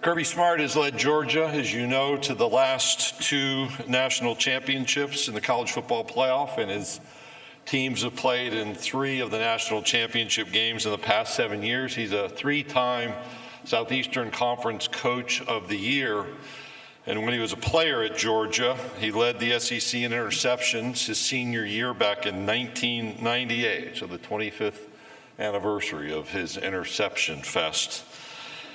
Kirby Smart has led Georgia, as you know, to the last 2 national championships in the college football playoff, and his teams have played in 3 of the national championship games in the past 7 years. He's a 3-time Southeastern Conference Coach of the Year. And when he was a player at Georgia, he led the SEC in interceptions his senior year back in 1998, so the 25th anniversary of his interception fest.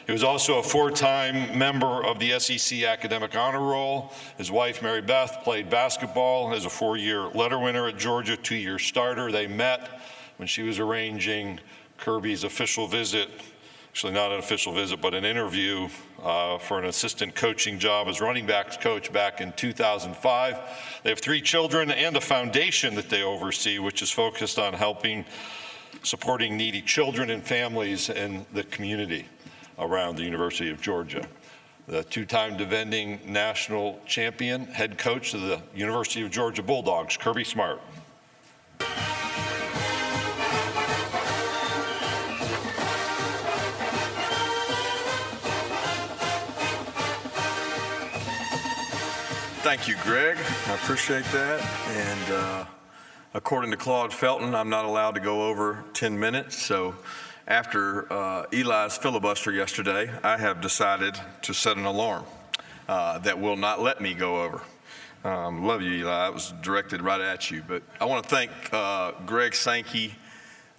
He was also a 4-time member of the SEC Academic Honor Roll. His wife, Mary Beth, played basketball as a 4-year letter winner at Georgia, 2-year starter. They met when she was arranging Kirby's official visit, actually not an official visit, but an interview for an assistant coaching job as running backs coach back in 2005. They have 3 children and a foundation that they oversee, which is focused on supporting needy children and families in the community around the University of Georgia. The 2-time defending national champion, head coach of the University of Georgia Bulldogs, Kirby Smart. Thank you, Greg. I appreciate that. And according to Claude Felton, I'm not allowed to go over 10 minutes. So after Eli's filibuster yesterday, I have decided to set an alarm that will not let me go over. Love you, Eli. It was directed right at you. But I want to thank Greg Sankey.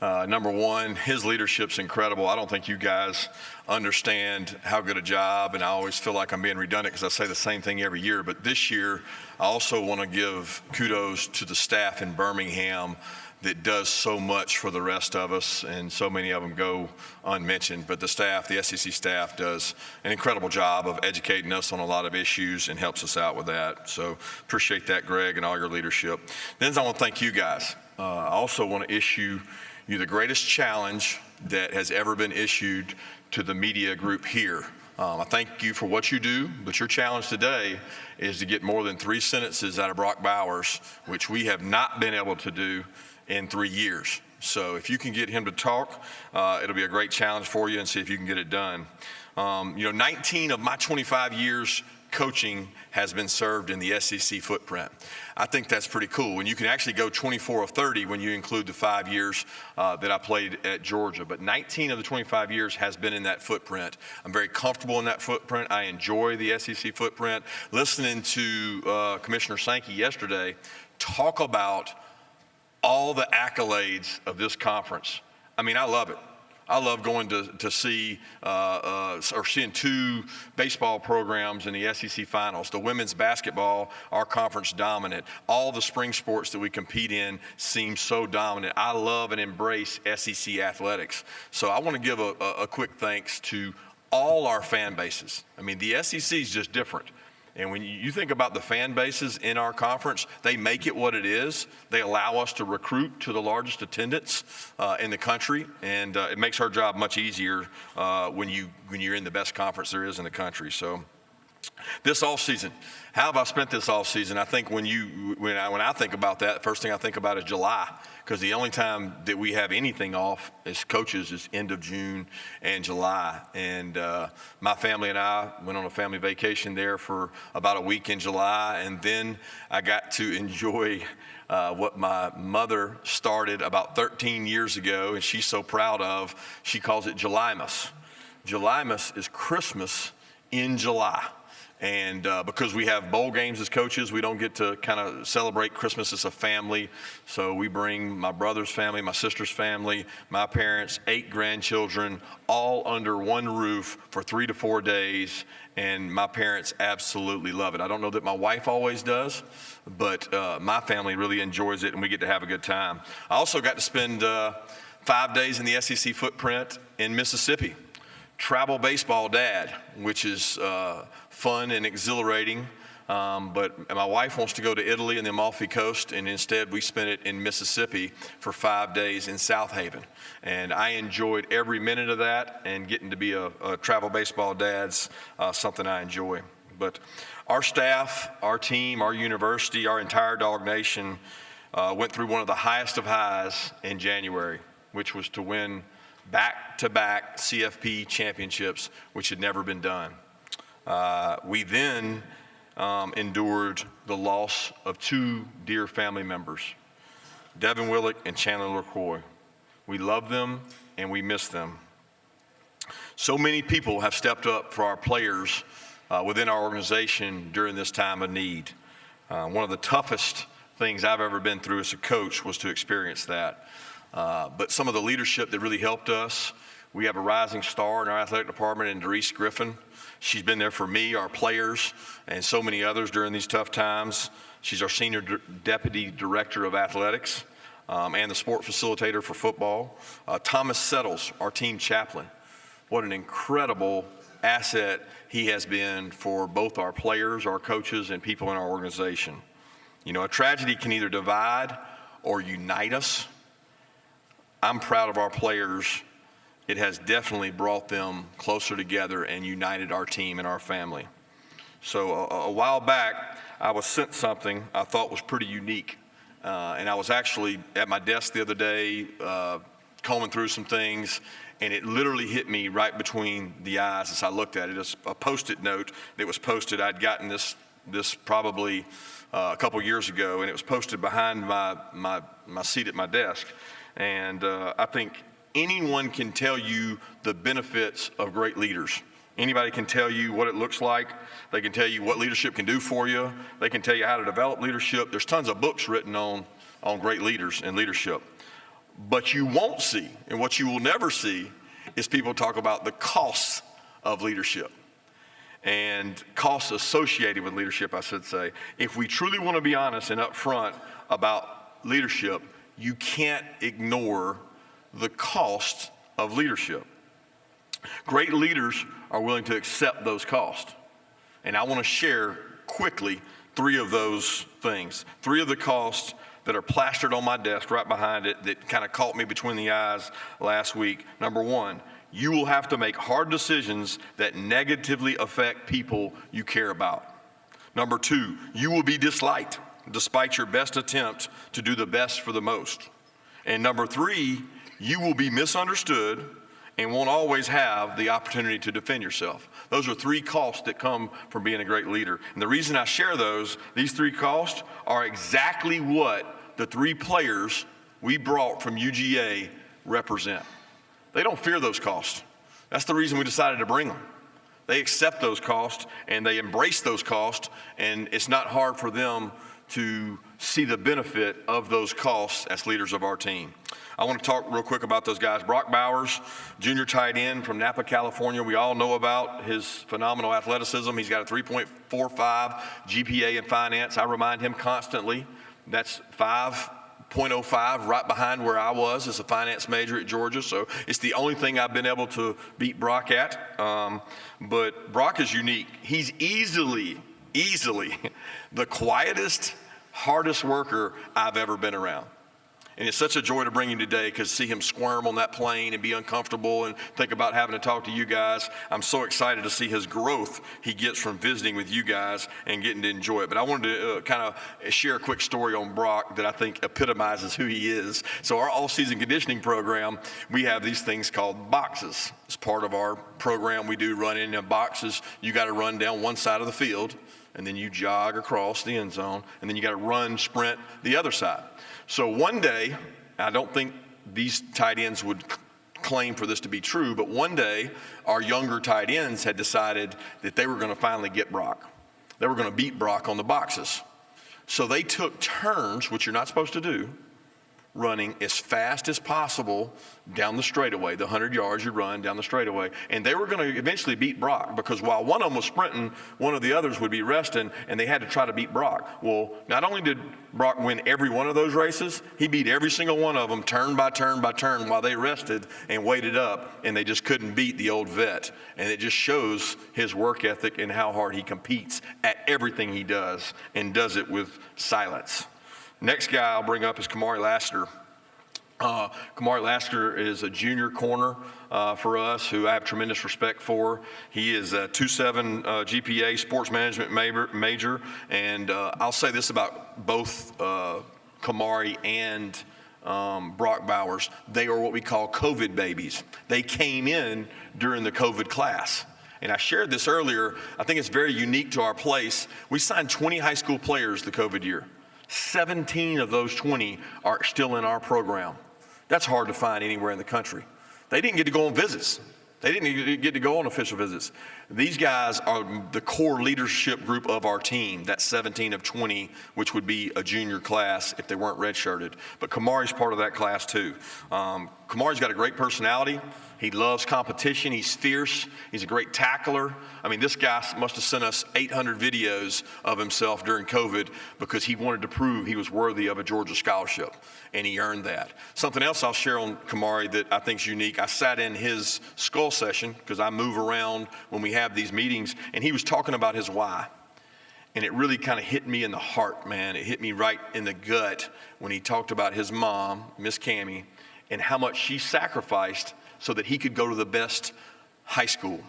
Number one, his leadership's incredible. I don't think you guys understand how good a job, and I always feel like I'm being redundant because I say the same thing every year. But this year, I also want to give kudos to the staff in Birmingham that does so much for the rest of us, and so many of them go unmentioned. But the staff, the SEC staff, does an incredible job of educating us on a lot of issues and helps us out with that. So appreciate that, Greg, and all your leadership. Then I want to thank you guys. I also want to issue you the greatest challenge that has ever been issued to the media group here. I thank you for what you do, but your challenge today is to get more than 3 sentences out of Brock Bowers, which we have not been able to do in 3 years. So if you can get him to talk, it'll be a great challenge for you, and see if you can get it done. 19 of my 25 years coaching has been served in the SEC footprint. I think that's pretty cool. When you can actually go 24 of 30 when you include the 5 years that I played at Georgia. But 19 of the 25 years has been in that footprint. I'm very comfortable in that footprint. I enjoy the SEC footprint. Listening to Commissioner Sankey yesterday talk about all the accolades of this conference. I mean, I love it. I love going to see or seeing 2 baseball programs in the SEC finals. The women's basketball, our conference dominant. All the spring sports that we compete in seem so dominant. I love and embrace SEC athletics. So I want to give a quick thanks to all our fan bases. I mean, the SEC is just different. And when you think about the fan bases in our conference, they make it what it is. They allow us to recruit to the largest attendance in the country, and it makes our job much easier when you're in the best conference there is in the country. So this off season, how have I spent this off season? I think when I think about that, the first thing I think about is July, because the only time that we have anything off as coaches is end of June and July. And my family and I went on a family vacation there for about a week in July, and then I got to enjoy what my mother started about 13 years ago, and she's so proud of. She calls it Julymas. Julymas is Christmas in July. And because we have bowl games as coaches, we don't get to kind of celebrate Christmas as a family. So we bring my brother's family, my sister's family, my parents, 8 grandchildren, all under one roof for 3 to 4 days. And my parents absolutely love it. I don't know that my wife always does, but my family really enjoys it, and we get to have a good time. I also got to spend 5 days in the SEC footprint in Mississippi. Travel baseball dad, which is fun and exhilarating, but my wife wants to go to Italy and the Amalfi Coast, and instead we spent it in Mississippi for 5 days in South Haven. And I enjoyed every minute of that, and getting to be a travel baseball dad's something I enjoy. But our staff, our team, our university, our entire Dog Nation went through one of the highest of highs in January, which was to win back-to-back CFP championships, which had never been done. We then endured the loss of two dear family members, Devon Willock and Chandler LeCroy. We love them and we miss them. So many people have stepped up for our players within our organization during this time of need. One of the toughest things I've ever been through as a coach was to experience that. But some of the leadership that really helped us, we have a rising star in our athletic department in Doris Griffin. She's been there for me, our players, and so many others during these tough times. She's our senior deputy director of athletics and the sport facilitator for football. Thomas Settles, our team chaplain. What an incredible asset he has been for both our players, our coaches, and people in our organization. You know, a tragedy can either divide or unite us. I'm proud of our players. It has definitely brought them closer together and united our team and our family. So a while back, I was sent something I thought was pretty unique. And I was actually at my desk the other day combing through some things, and it literally hit me right between the eyes as I looked at it. It's a Post-it note that was posted. I'd gotten this probably a couple years ago, and it was posted behind my seat at my desk. And I think anyone can tell you the benefits of great leaders. Anybody can tell you what it looks like. They can tell you what leadership can do for you. They can tell you how to develop leadership. There's tons of books written on great leaders and leadership. But you won't see, and what you will never see, is people talk about the costs of leadership and costs associated with leadership, I should say. If we truly want to be honest and upfront about leadership, you can't ignore the cost of leadership. Great leaders are willing to accept those costs. And I want to share quickly three of those things, three of the costs that are plastered on my desk right behind it that kind of caught me between the eyes last week. Number one, you will have to make hard decisions that negatively affect people you care about. Number two, you will be disliked despite your best attempt to do the best for the most. And number three, you will be misunderstood and won't always have the opportunity to defend yourself. Those are three costs that come from being a great leader. And the reason I share these three costs are exactly what the three players we brought from UGA represent. They don't fear those costs. That's the reason we decided to bring them. They accept those costs and they embrace those costs, and it's not hard for them to see the benefit of those costs as leaders of our team. I want to talk real quick about those guys. Brock Bowers, junior tight end from Napa, California. We all know about his phenomenal athleticism. He's got a 3.45 GPA in finance. I remind him constantly that's 5.05 right behind where I was as a finance major at Georgia. So it's the only thing I've been able to beat Brock at. But Brock is unique. He's easily the quietest, hardest worker I've ever been around. And it's such a joy to bring him today because see him squirm on that plane and be uncomfortable and think about having to talk to you guys. I'm so excited to see his growth he gets from visiting with you guys and getting to enjoy it. But I wanted to kind of share a quick story on Brock that I think epitomizes who he is. So our all-season conditioning program, we have these things called boxes. It's part of our program. We do run in boxes. You got to run down one side of the field, and then you jog across the end zone, and then you got to sprint the other side. So one day, I don't think these tight ends would claim for this to be true, but one day our younger tight ends had decided that they were going to finally get Brock. They were going to beat Brock on the boxes. So they took turns, which you're not supposed to do, running as fast as possible down the straightaway, the 100 yards you run down the straightaway. And they were going to eventually beat Brock because while one of them was sprinting, one of the others would be resting, and they had to try to beat Brock. Well, not only did Brock win every one of those races, he beat every single one of them turn by turn by turn while they rested and waited up, and they just couldn't beat the old vet. And it just shows his work ethic and how hard he competes at everything he does and does it with silence. Next guy I'll bring up is Kamari Lasker. Kamari Lasker is a junior corner for us who I have tremendous respect for. He is a 2.7 GPA sports management major, and I'll say this about both Kamari and Brock Bowers. They are what we call COVID babies. They came in during the COVID class. And I shared this earlier. I think it's very unique to our place. We signed 20 high school players the COVID year. 17 of those 20 are still in our program. That's hard to find anywhere in the country. They didn't get to go on visits. They didn't get to go on official visits. These guys are the core leadership group of our team, that 17 of 20, which would be a junior class if they weren't redshirted. But Kamari's part of that class too. Kamari's got a great personality. He loves competition. He's fierce. He's a great tackler. I mean, this guy must have sent us 800 videos of himself during COVID because he wanted to prove he was worthy of a Georgia scholarship, and he earned that. Something else I'll share on Kamari that I think is unique, I sat in his skull session because I move around when we have these meetings, and he was talking about his why. And it really kind of hit me in the heart, man. It hit me right in the gut when he talked about his mom, Miss Cammie, and how much she sacrificed so that he could go to the best high school,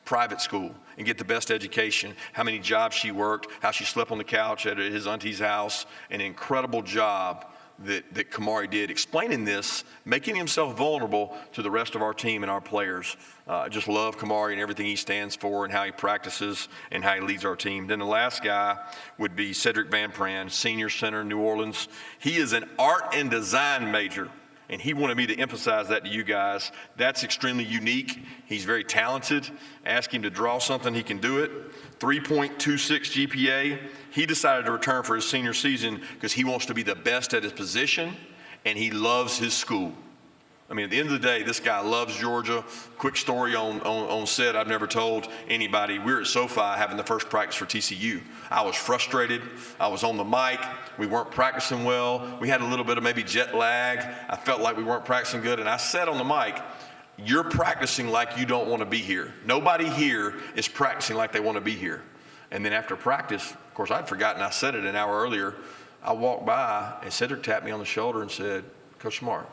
private school, and get the best education, how many jobs she worked, how she slept on the couch at his auntie's house, an incredible job that Kamari did, explaining this, making himself vulnerable to the rest of our team and our players. I just love Kamari and everything he stands for and how he practices and how he leads our team. Then the last guy would be Cedric van Pran, senior center in New Orleans. He is an art and design major, and he wanted me to emphasize that to you guys. That's extremely unique. He's very talented. Ask him to draw something, he can do it. 3.26 GPA. He decided to return for his senior season because he wants to be the best at his position, and he loves his school. I mean, at the end of the day, this guy loves Georgia. Quick story on set I've never told anybody. We were at SoFi having the first practice for TCU. I was frustrated. I was on the mic. We weren't practicing well. We had a little bit of maybe jet lag. I felt like we weren't practicing good, and I said on the mic, "You're practicing like you don't want to be here. Nobody here is practicing like they want to be here." And then after practice, of course, I'd forgotten I said it an hour earlier. I walked by, and Cedric tapped me on the shoulder and said, "Coach Smart,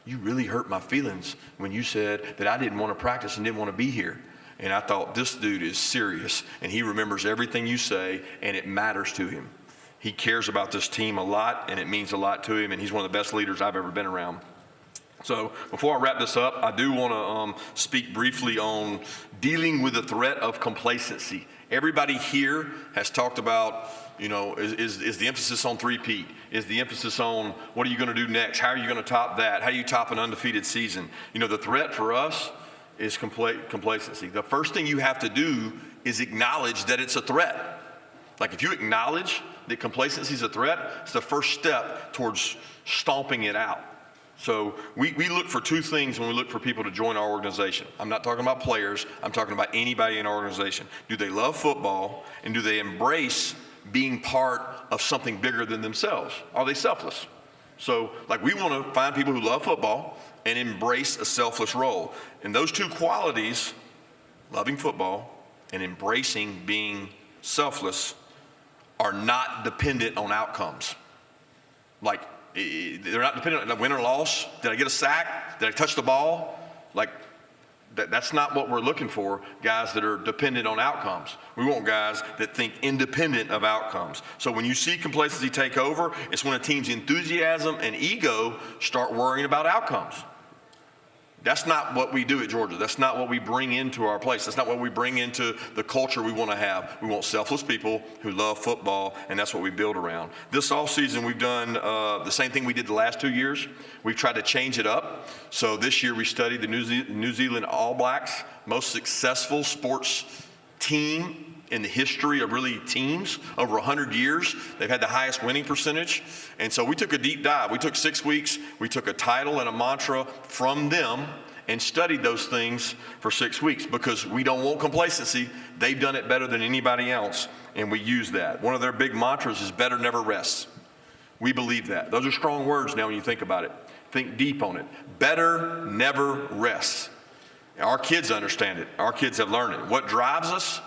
you really hurt my feelings when you said that I didn't want to practice and didn't want to be here." And I thought, this dude is serious, and he remembers everything you say, and it matters to him. He cares about this team a lot, and it means a lot to him, and he's one of the best leaders I've ever been around. So before I wrap this up, I do want to speak briefly on dealing with the threat of complacency. Everybody here has talked about, you know, is the emphasis on three-peat? Is the emphasis on what are you going to do next? How are you going to top that? How do you top an undefeated season? You know, the threat for us is complacency. The first thing you have to do is acknowledge that it's a threat. Like if you acknowledge that complacency is a threat, it's the first step towards stomping it out. So we look for two things when we look for people to join our organization. I'm not talking about players. I'm talking about anybody in our organization. Do they love football, and do they embrace being part of something bigger than themselves? Are they selfless? So like we want to find people who love football and embrace a selfless role. And those two qualities, loving football and embracing being selfless, are not dependent on outcomes. Like they're not dependent on win or loss. Did I get a sack? Did I touch the ball? Like that's not what we're looking for, guys that are dependent on outcomes. We want guys that think independent of outcomes. So when you see complacency take over, it's when a team's enthusiasm and ego start worrying about outcomes. That's not what we do at Georgia. That's not what we bring into our place. That's not what we bring into the culture we want to have. We want selfless people who love football, and that's what we build around. This offseason, we've done the same thing we did the last 2 years. We've tried to change it up. So this year we studied the New Zealand All Blacks, most successful sports team in the history of really teams, over 100 years. They've had the highest winning percentage. And so we took a deep dive. We took 6 weeks. We took a title and a mantra from them and studied those things for 6 weeks because we don't want complacency. They've done it better than anybody else, and we use that. One of their big mantras is better never rests. We believe that. Those are strong words now when you think about it. Think deep on it. Better never rests. Our kids understand it. Our kids have learned it. What drives us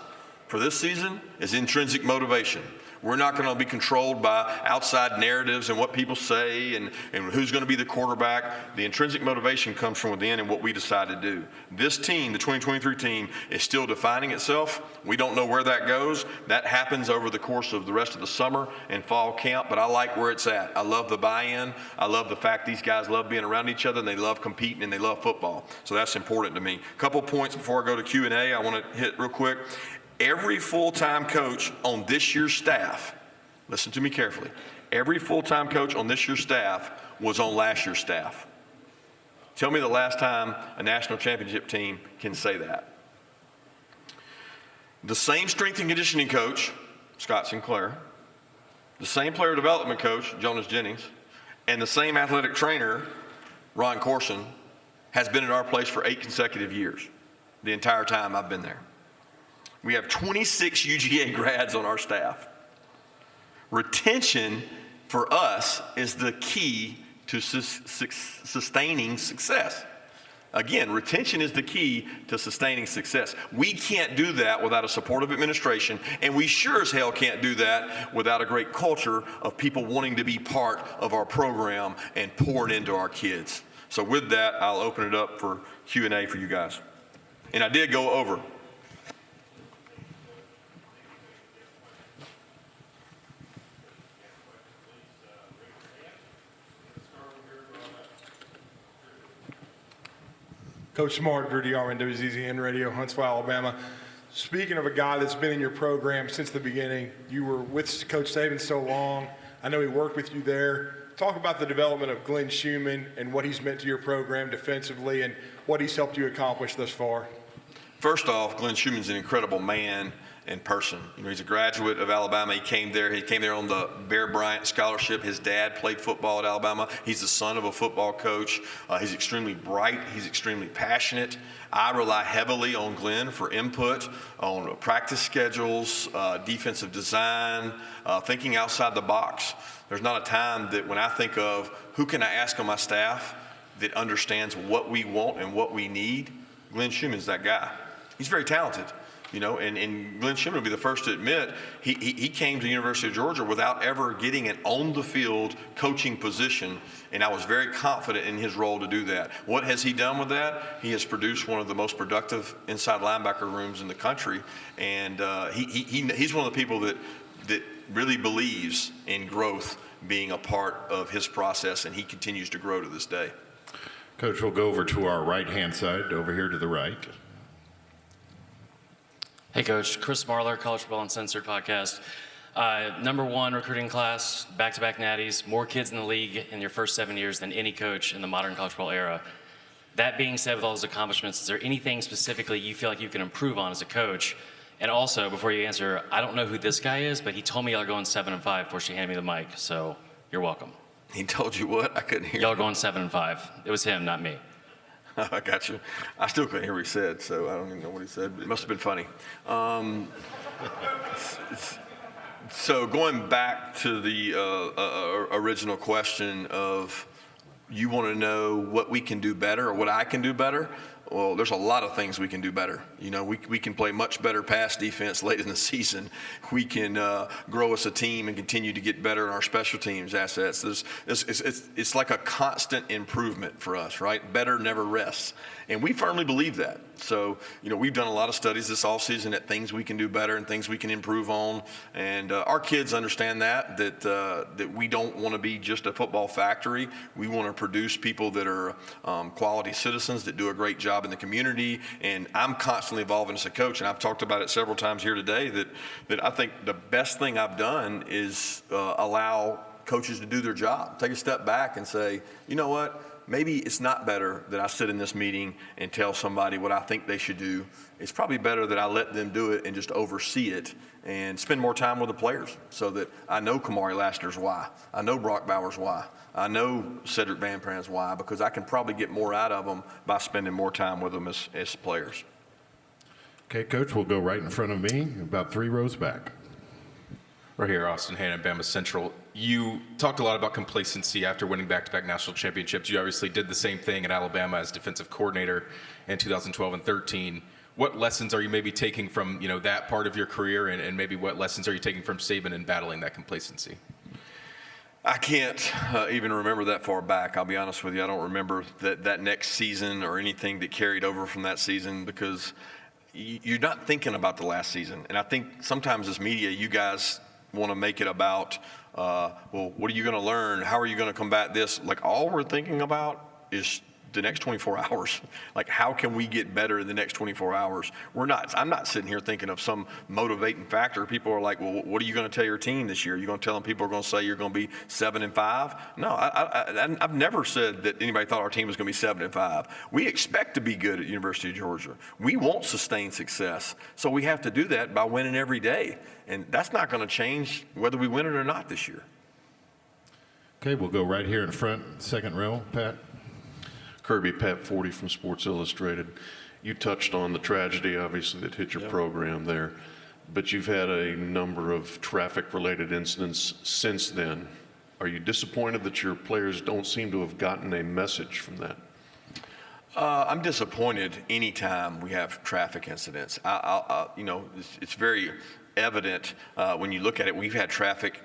for this season is intrinsic motivation. We're not going to be controlled by outside narratives and what people say and who's going to be the quarterback. The intrinsic motivation comes from within and what we decide to do. This team, the 2023 team, is still defining itself. We don't know where that goes. That happens over the course of the rest of the summer and fall camp, but I like where it's at. I love the buy-in. I love the fact these guys love being around each other, and they love competing, and they love football. So that's important to me. A couple points before I go to Q&A I want to hit real quick. Every full-time coach on this year's staff, listen to me carefully, every full-time coach on this year's staff was on last year's staff. Tell me the last time a national championship team can say that. The same strength and conditioning coach, Scott Sinclair, the same player development coach, Jonas Jennings, and the same athletic trainer, Ron Corson, has been at our place for 8 consecutive years, the entire time I've been there. We have 26 UGA grads on our staff. Retention for us is the key to sustaining success. Again, retention is the key to sustaining success. We can't do that without a supportive administration, and we sure as hell can't do that without a great culture of people wanting to be part of our program and pour it into our kids. So with that, I'll open it up for Q&A for you guys. And I did go over. Coach Smart, Drew DeArmond, WZZN Radio, Huntsville, Alabama. Speaking of a guy that's been in your program since the beginning, you were with Coach Saban so long. I know he worked with you there. Talk about the development of Glenn Schumann and what he's meant to your program defensively and what he's helped you accomplish thus far. First off, Glenn Schumann's an incredible man and person. You know, he's a graduate of Alabama. He came there on the Bear Bryant scholarship. His dad played football at Alabama. He's the son of a football coach. He's extremely bright. He's extremely passionate. I rely heavily on Glenn for input on practice schedules, defensive design, thinking outside the box. There's not a time that when I think of who can I ask on my staff that understands what we want and what we need, Glenn Schumann's that guy. He's very talented. You know, and Glenn Schumann will be the first to admit he came to the University of Georgia without ever getting an on-the-field coaching position, and I was very confident in his role to do that. What has he done with that? He has produced one of the most productive inside linebacker rooms in the country, and he's one of the people that really believes in growth being a part of his process, and he continues to grow to this day. Coach, we'll go over to our right-hand side, over here to the right. Hey, Coach. Chris Marler, College Football Uncensored podcast. #1 recruiting class, back-to-back natties, more kids in the league in your first 7 years than any coach in the modern college football era. That being said, with all those accomplishments, is there anything specifically you feel like you can improve on as a coach? And also, before you answer, I don't know who this guy is, but he told me y'all are going 7-5 before she handed me the mic, so you're welcome. He told you what? I couldn't hear. Y'all are going 7-5. It was him, not me. I got you. I still couldn't hear what he said, so I don't even know what he said. It must have been funny. So going back to the original question of you want to know what we can do better or what I can do better, well, there's a lot of things we can do better. You know, we can play much better pass defense late in the season. We can grow as a team and continue to get better in our special teams assets. It's like a constant improvement for us, right? Better never rests. And we firmly believe that. So, you know, we've done a lot of studies this offseason at things we can do better and things we can improve on. And our kids understand that we don't want to be just a football factory. We want to produce people that are quality citizens that do a great job in the community. And I'm constantly evolving as a coach, and I've talked about it several times here today, that I think the best thing I've done is allow coaches to do their job. Take a step back and say, you know what? Maybe it's not better that I sit in this meeting and tell somebody what I think they should do. It's probably better that I let them do it and just oversee it and spend more time with the players so that I know Kamari Lassiter's why. I know Brock Bowers' why. I know Cedric van Pran's why, because I can probably get more out of them by spending more time with them as players. Okay, Coach, we'll go right in front of me, about 3 rows back. Right here, Austin Hannon, Bama Central. You talked a lot about complacency after winning back-to-back national championships. You obviously did the same thing at Alabama as defensive coordinator in 2012 and 13. what lessons are you maybe taking from, that part of your career, and maybe what lessons are you taking from Saban in battling that complacency? I can't even remember that far back. I'll be honest with you. I don't remember that next season or anything that carried over from that season, because you're not thinking about the last season. And I think sometimes as media, you guys want to make it about, well, what are you going to learn? How are you going to combat this? Like, all we're thinking about is the next 24 hours. Like, how can we get better in the next 24 hours? I'm not sitting here thinking of some motivating factor. People are like, well, what are you going to tell your team this year? Are you going to tell them people are going to say you're going to be 7-5? No, I've never said that anybody thought our team was going to be 7-5. We expect to be good at University of Georgia. We want sustained success. So we have to do that by winning every day. And that's not going to change whether we win it or not this year. Okay, we'll go right here in front, second row, Pat. Kirby, Pat 40 from Sports Illustrated. You touched on the tragedy, obviously, that hit your program there, but you've had a number of traffic-related incidents since then. Are you disappointed that your players don't seem to have gotten a message from that? I'm disappointed anytime we have traffic incidents. It's very evident when you look at it. We've had traffic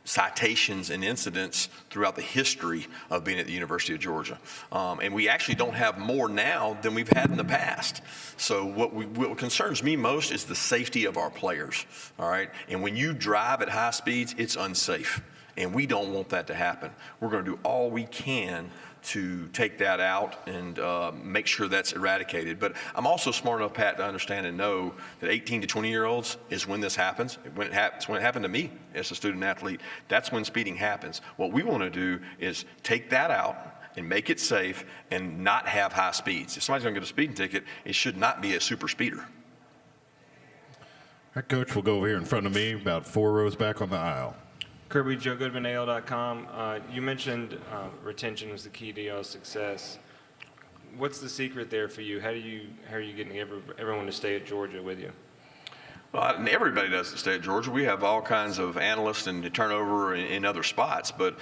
citations and incidents throughout the history of being at the University of Georgia. And we actually don't have more now than we've had in the past. So what concerns me most is the safety of our players, all right? And when you drive at high speeds, it's unsafe. And we don't want that to happen. We're going to do all we can to take that out and make sure that's eradicated. But I'm also smart enough, Pat, to understand and know that 18 to 20-year-olds is when this happens. When it happened to me as a student athlete. That's when speeding happens. What we want to do is take that out and make it safe and not have high speeds. If somebody's going to get a speeding ticket, it should not be a super speeder. All right, Coach, we'll go over here in front of me, about 4 rows back on the aisle. Kirby, JoeGoodmanAO.com. You mentioned retention was the key to y'all's success. What's the secret there for you? How are you getting everyone to stay at Georgia with you? Well, and everybody doesn't stay at Georgia. We have all kinds of analysts and turnover in other spots, but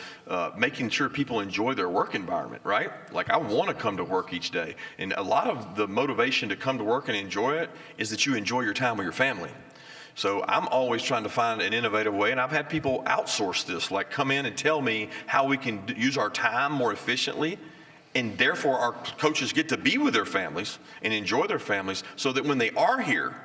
making sure people enjoy their work environment, right? Like, I want to come to work each day. And a lot of the motivation to come to work and enjoy it is that you enjoy your time with your family. So I'm always trying to find an innovative way, and I've had people outsource this, like come in and tell me how we can use our time more efficiently, and therefore our coaches get to be with their families and enjoy their families, so that when they are here,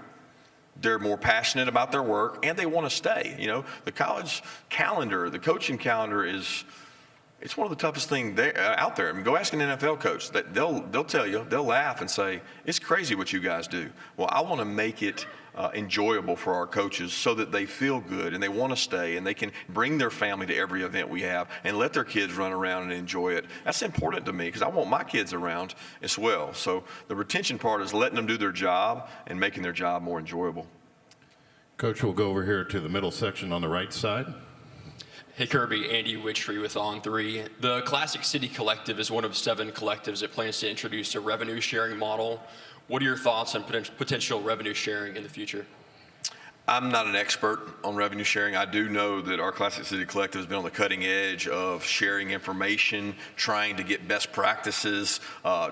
they're more passionate about their work and they want to stay. You know, the college calendar, the coaching calendar it's one of the toughest things out there. I mean, go ask an NFL coach. They'll tell you, they'll laugh and say, it's crazy what you guys do. Well, I want to make it enjoyable for our coaches so that they feel good and they want to stay and they can bring their family to every event we have and let their kids run around and enjoy it. That's important to me because I want my kids around as well. So the retention part is letting them do their job and making their job more enjoyable. Coach, we'll go over here to the middle section on the right side. Hey Kirby, Andy Witchery with On3. The Classic City Collective is one of 7 collectives that plans to introduce a revenue sharing model. What are your thoughts on potential revenue sharing in the future? I'm not an expert on revenue sharing. I do know that our Classic City Collective has been on the cutting edge of sharing information, trying to get best practices,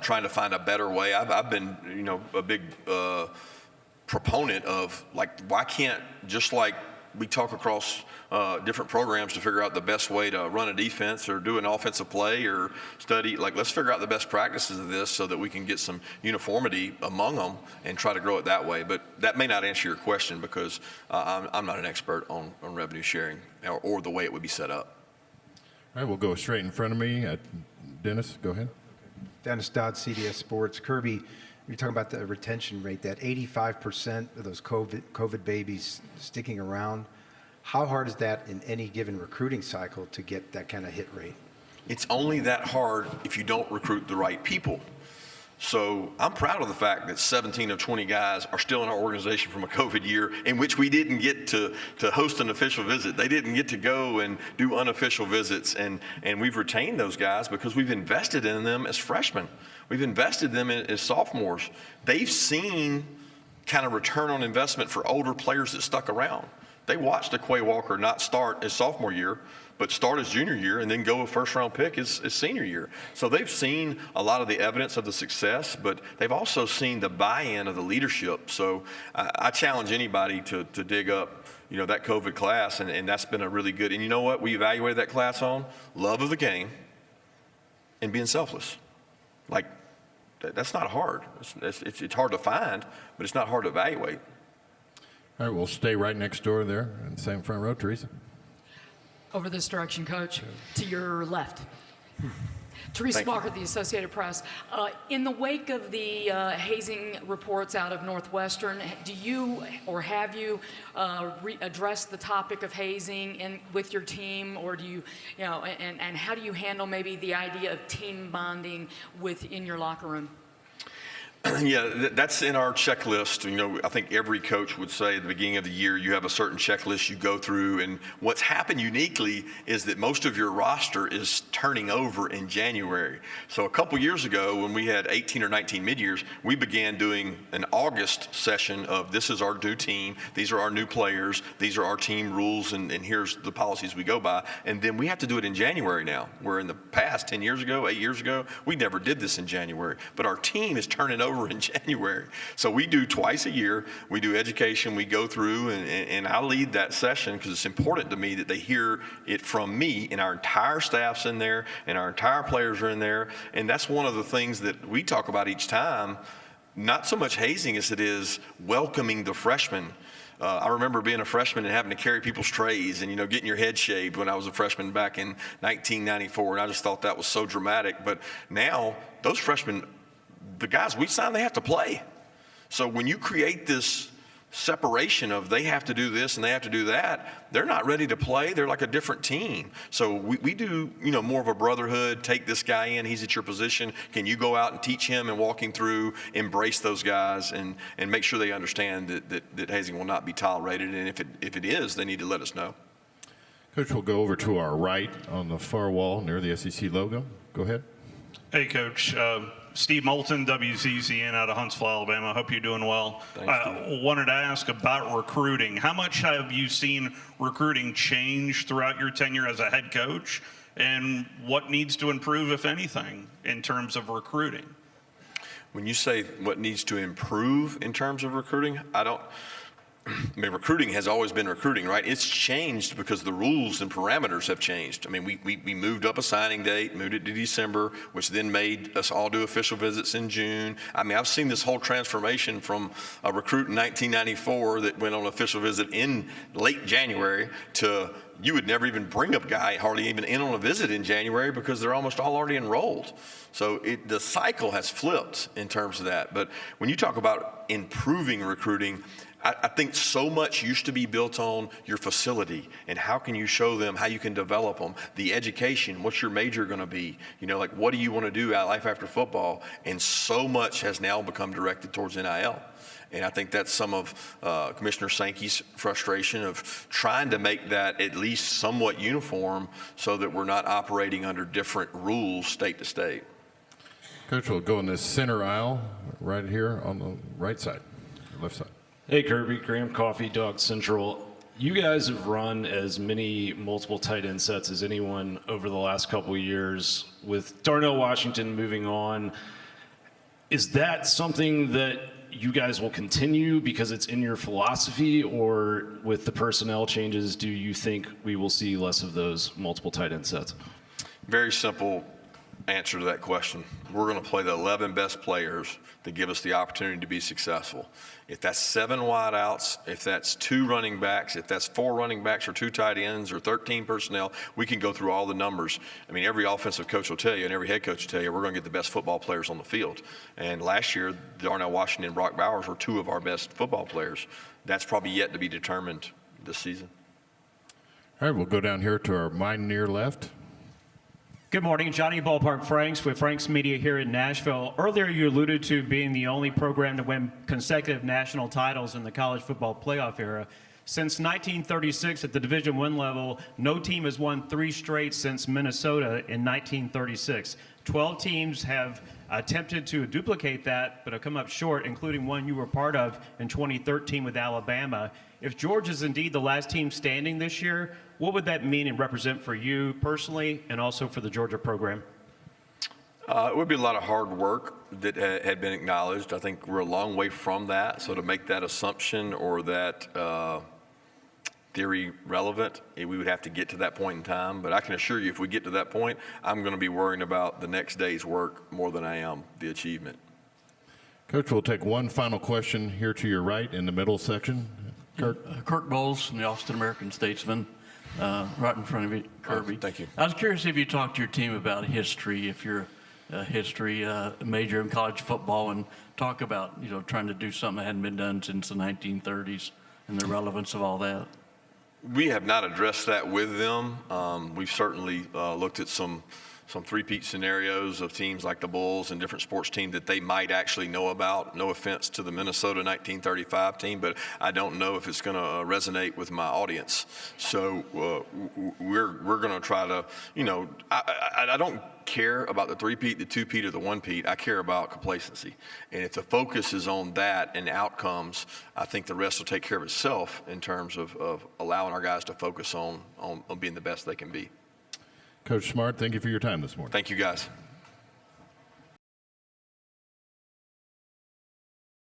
trying to find a better way. I've been, a big proponent of, like, why can't, just like we talk across different programs to figure out the best way to run a defense or do an offensive play or study, like, let's figure out the best practices of this so that we can get some uniformity among them and try to grow it that way. But that may not answer your question because I'm not an expert on revenue sharing or the way it would be set up. All right, we'll go straight in front of me. Dennis, go ahead. Dennis Dodd, CBS Sports. Kirby, you're talking about the retention rate, that 85% of those COVID babies sticking around. How hard is that in any given recruiting cycle to get that kind of hit rate? It's only that hard if you don't recruit the right people. So I'm proud of the fact that 17 of 20 guys are still in our organization from a COVID year in which we didn't get to host an official visit. They didn't get to go and do unofficial visits. And we've retained those guys because we've invested in them as freshmen. We've invested them as sophomores. They've seen kind of return on investment for older players that stuck around. they watched Aquay Walker not start his sophomore year, but start his junior year and then go a first-round pick his senior year. So they've seen a lot of the evidence of the success, but they've also seen the buy-in of the leadership. So I challenge anybody to dig up, that COVID class, and that's been a really good. And you know what we evaluated that class on? Love of the game and being selfless. Like, that's not hard. It's hard to find, but it's not hard to evaluate. All right, we'll stay right next door there in the same front row. Teresa. Over this direction, Coach, to your left. Teresa Walker, the Associated Press. In the wake of the hazing reports out of Northwestern, do you or have you addressed the topic of hazing with your team, or do you, and how do you handle maybe the idea of team bonding within your locker room? Yeah, that's in our checklist. I think every coach would say at the beginning of the year, you have a certain checklist you go through. And what's happened uniquely is that most of your roster is turning over in January. So a couple years ago, when we had 18 or 19 mid-years, we began doing an August session of this is our new team, these are our new players, these are our team rules, and here's the policies we go by. And then we have to do it in January now, where in the past, 10 years ago, 8 years ago, we never did this in January. But our team is turning over in January. So we do twice a year. We do education. We go through, and I lead that session because it's important to me that they hear it from me, and our entire staff's in there, and our entire players are in there. And that's one of the things that we talk about each time, not so much hazing as it is welcoming the freshmen. I remember being a freshman and having to carry people's trays and, getting your head shaved when I was a freshman back in 1994. And I just thought that was so dramatic. But now those freshmen, the guys we sign, they have to play. So when you create this separation of they have to do this and they have to do that, they're not ready to play. They're like a different team. So we do, more of a brotherhood. Take this guy in. He's at your position. Can you go out and teach him and walk him through, embrace those guys, and make sure they understand that hazing will not be tolerated. And if it is, they need to let us know. Coach, we'll go over to our right on the far wall near the SEC logo. Go ahead. Hey, Coach. Steve Moulton, WCCN out of Huntsville, Alabama. Hope you're doing well. I wanted to ask about recruiting. How much have you seen recruiting change throughout your tenure as a head coach? And what needs to improve, if anything, in terms of recruiting? When you say what needs to improve in terms of recruiting, recruiting has always been recruiting, right? It's changed because the rules and parameters have changed. We moved up a signing date, moved it to December, which then made us all do official visits in June. I've seen this whole transformation from a recruit in 1994 that went on official visit in late January to you would never even bring a guy hardly even in on a visit in January because they're almost all already enrolled. So the cycle has flipped in terms of that. But when you talk about improving recruiting, I think so much used to be built on your facility and how can you show them, how you can develop them, the education, what's your major going to be, what do you want to do out life after football? And so much has now become directed towards NIL. And I think that's some of Commissioner Sankey's frustration of trying to make that at least somewhat uniform so that we're not operating under different rules state to state. Coach, we'll go in this center aisle right here on the right side, left side. Hey, Kirby, Graham Coffee, Dog Central. You guys have run as many multiple tight end sets as anyone over the last couple of years. With Darnell Washington moving on, is that something that you guys will continue because it's in your philosophy, or with the personnel changes, do you think we will see less of those multiple tight end sets? Very simple answer to that question. We're going to play the 11 best players that give us the opportunity to be successful. If that's 7 wideouts, if that's 2 running backs, if that's 4 running backs or 2 tight ends or 13 personnel, we can go through all the numbers. Every offensive coach will tell you and every head coach will tell you we're going to get the best football players on the field. And last year, Darnell Washington and Brock Bowers were 2 of our best football players. That's probably yet to be determined this season. All right, we'll go down here to our mine near left. Good morning, Johnny Ballpark Franks with Franks Media here in Nashville. Earlier you alluded to being the only program to win consecutive national titles in the college football playoff era. Since 1936 at the Division I level, no team has won 3 straight since Minnesota in 1936. 12 teams have attempted to duplicate that, but have come up short, including one you were part of in 2013 with Alabama. If Georgia is indeed the last team standing this year, what would that mean and represent for you personally and also for the Georgia program? It would be a lot of hard work that had been acknowledged. I think we're a long way from that. So to make that assumption or that theory relevant, we would have to get to that point in time. But I can assure you, if we get to that point, I'm going to be worrying about the next day's work more than I am the achievement. Coach, we'll take one final question here to your right in the middle section. Kirk. Kirk Bowles from the Austin American Statesman, right in front of you, Kirby. Thank you. I was curious if you talked to your team about history, if you're a history major in college football, and talk about, trying to do something that hadn't been done since the 1930s and the relevance of all that. We have not addressed that with them. We've certainly looked at some three-peat scenarios of teams like the Bulls and different sports teams that they might actually know about. No offense to the Minnesota 1935 team, but I don't know if it's going to resonate with my audience. So we're going to try to, I don't care about the three-peat, the two-peat, or the one-peat. I care about complacency. And if the focus is on that and outcomes, I think the rest will take care of itself in terms of allowing our guys to focus on being the best they can be. Coach Smart, thank you for your time this morning. Thank you, guys.